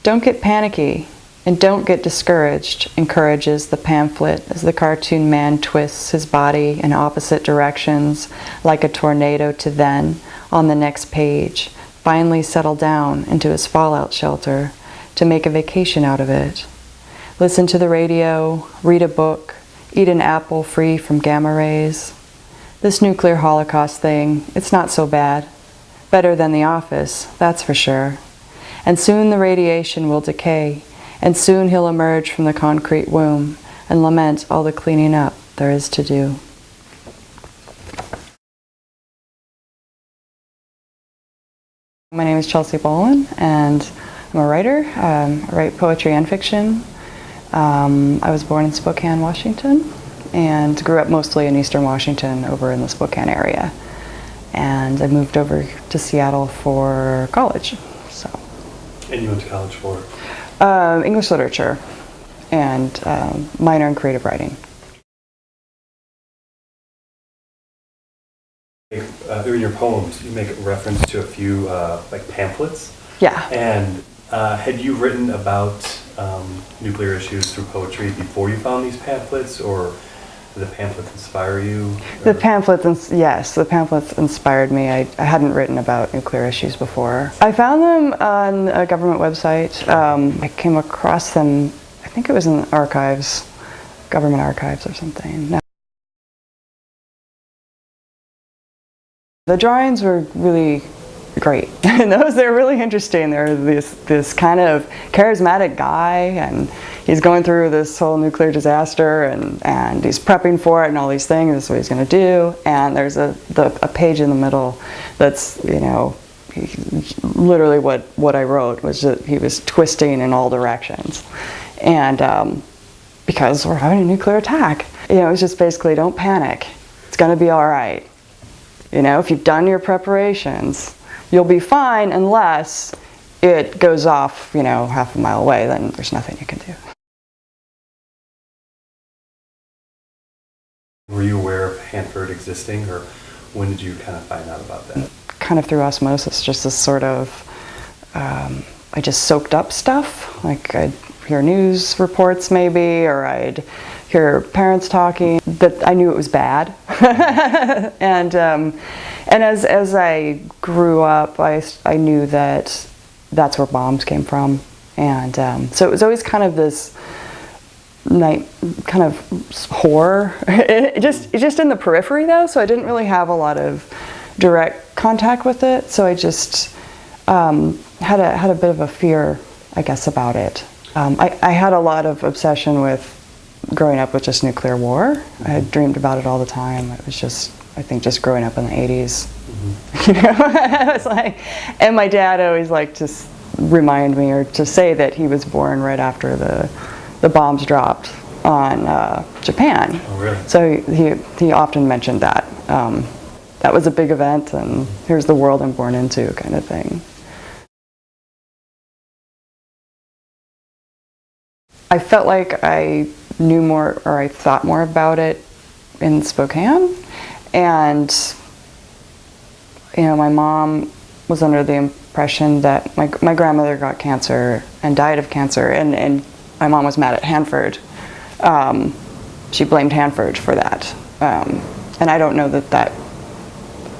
Don't get panicky and don't get discouraged, encourages the pamphlet as the cartoon man twists his body in opposite directions like a tornado to then, on the next page, finally settle down into his fallout shelter to make a vacation out of it. Listen to the radio, read a book, eat an apple free from gamma rays. This nuclear holocaust thing, it's not so bad. Better than The Office, that's for sure. And soon the radiation will decay, and soon he'll emerge from the concrete womb and lament all the cleaning up there is to do. My name is Chelsea Bolan, and I'm a writer. I write poetry and fiction. I was born in Spokane, Washington, and grew up mostly in Eastern Washington over in the Spokane area. And I moved over to Seattle for college. And you went to college for? English literature and minor in creative writing. In your poems, you make reference to a few like pamphlets. Yeah. And had you written about nuclear issues through poetry before you found these pamphlets, or did the pamphlets inspire you? The pamphlets, yes, the pamphlets inspired me. I hadn't written about nuclear issues before. I found them on a government website. I came across them, I think it was in archives, government archives or something. No. The drawings were really great. They're really interesting. They're this kind of charismatic guy, and he's going through this whole nuclear disaster, and he's prepping for it and all these things. This is what he's going to do. And there's a page in the middle that's, literally what I wrote was that he was twisting in all directions, and because we're having a nuclear attack, it was just basically, don't panic. It's going to be all right. If you've done your preparations, you'll be fine unless it goes off, half a mile away, then there's nothing you can do. Were you aware of Hanford existing, or when did you kind of find out about that? Kind of through osmosis, just this sort of, I just soaked up stuff. Like I'd hear news reports maybe, or I'd hear parents talking, that I knew it was bad. And as I grew up, I knew that that's where bombs came from. And so it was always kind of this kind of horror. just in the periphery though, so I didn't really have a lot of direct contact with it. So I just had a bit of a fear, I guess, about it. I had a lot of obsession with growing up with just nuclear war. I had dreamed about it all the time. It was just, I think, just growing up in the 80s. Mm-hmm. I was like, and my dad always liked to remind me, or to say that he was born right after the bombs dropped on Japan. Oh, really? So he often mentioned that. That was a big event, and here's the world I'm born into, kind of thing. I felt like I knew more, or I thought more about it in Spokane, and my mom was under the impression that my grandmother got cancer and died of cancer, and my mom was mad at Hanford. She blamed Hanford for that, and I don't know that.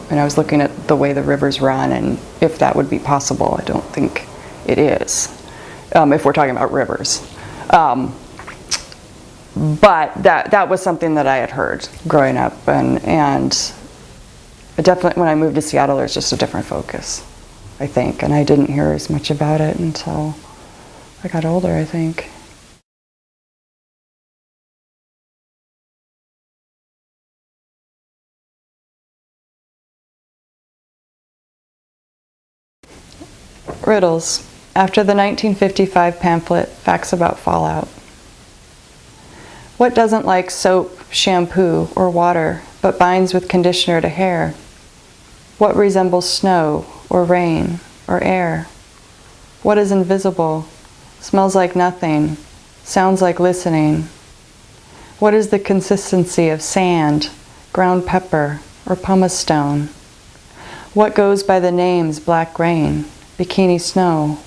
And I was looking at the way the rivers run, and if that would be possible. I don't think it is, if we're talking about rivers. But that was something that I had heard growing up, and definitely when I moved to Seattle, there's just a different focus, I think, and I didn't hear as much about it until I got older, I think. Riddles. After the 1955 pamphlet, Facts About Fallout. What doesn't like soap, shampoo, or water, but binds with conditioner to hair? What resembles snow, or rain, or air? What is invisible, smells like nothing, sounds like listening? What is the consistency of sand, ground pepper, or pumice stone? What goes by the names black rain, bikini snow?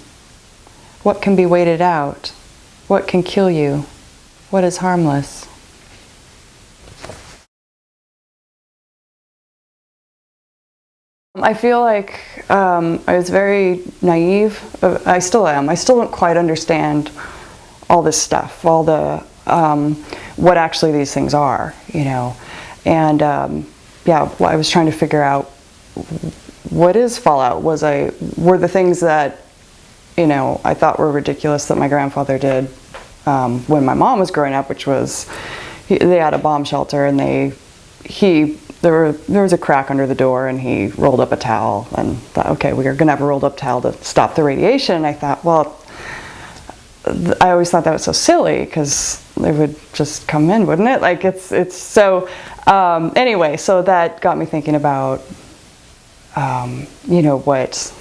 What can be waited out? What can kill you? What is harmless? I feel like I was very naive. I still am. I still don't quite understand all this stuff, all the what actually these things are, you know. And yeah, well, I was trying to figure out what is fallout. Were the things that, you know, I thought were ridiculous that my grandfather did when my mom was growing up, which was they had a bomb shelter and there was a crack under the door and he rolled up a towel and thought, okay, we're gonna have a rolled up towel to stop the radiation. And I thought, well, I always thought that was so silly because they would just come in, wouldn't it? Like it's so, anyway, so that got me thinking about, you know, what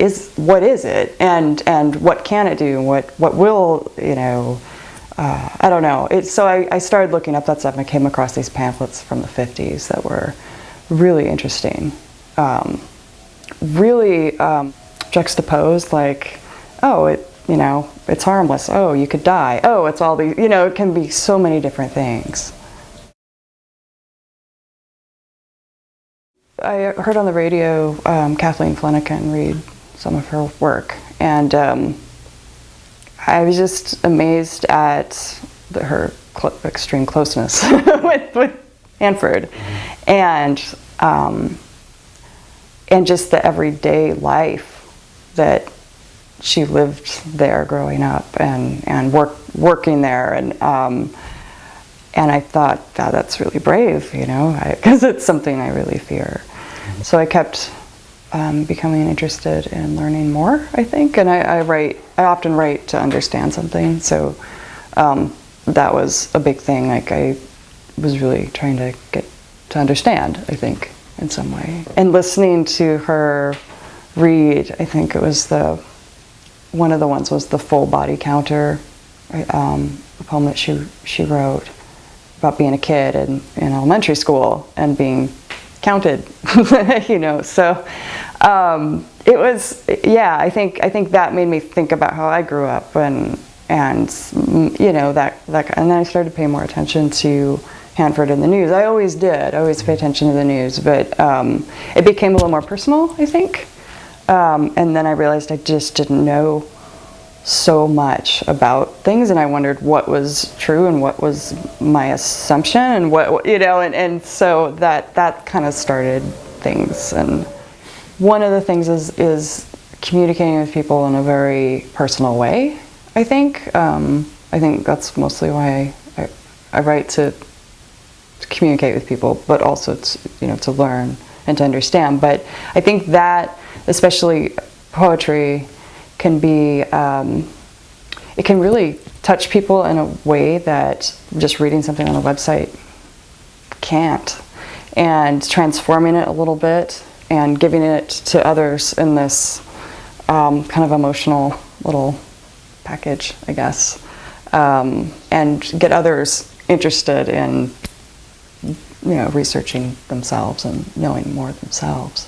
is it and what can it do? What will, you know, I don't know. So I started looking up that stuff and I came across these pamphlets from the 50s that were really interesting. Really juxtaposed, like, oh, you know, it's harmless. Oh, you could die. Oh, it's all these, you know, it can be so many different things. I heard on the radio Kathleen Flanagan read some of her work, and I was just amazed at her extreme closeness with Hanford, and just the everyday life that she lived there growing up and working there, and I thought, wow, that's really brave, you know, because it's something I really fear. So I kept becoming interested in learning more, I think, and I often write to understand something, so that was a big thing. Like, I was really trying to get to understand, I think, in some way. And listening to her read, I think it was one of the ones was The Full Body Counter, a poem that she wrote about being a kid in elementary school and being counted, you know. So it was, yeah, I think that made me think about how I grew up and you know, that and then I started to pay more attention to Hanford and the news. I always did. I always pay attention to the news, but it became a little more personal, I think. And then I realized I just didn't know so much about things, and I wondered what was true and what was my assumption, and what, you know, and so that kind of started things. And one of the things is communicating with people in a very personal way, I think. I think that's mostly why I write, to communicate with people, but also to learn and to understand. But I think that, especially poetry, can be, it can really touch people in a way that just reading something on a website can't. And transforming it a little bit and giving it to others in this kind of emotional little package, I guess, and get others interested in, you know, researching themselves and knowing more themselves.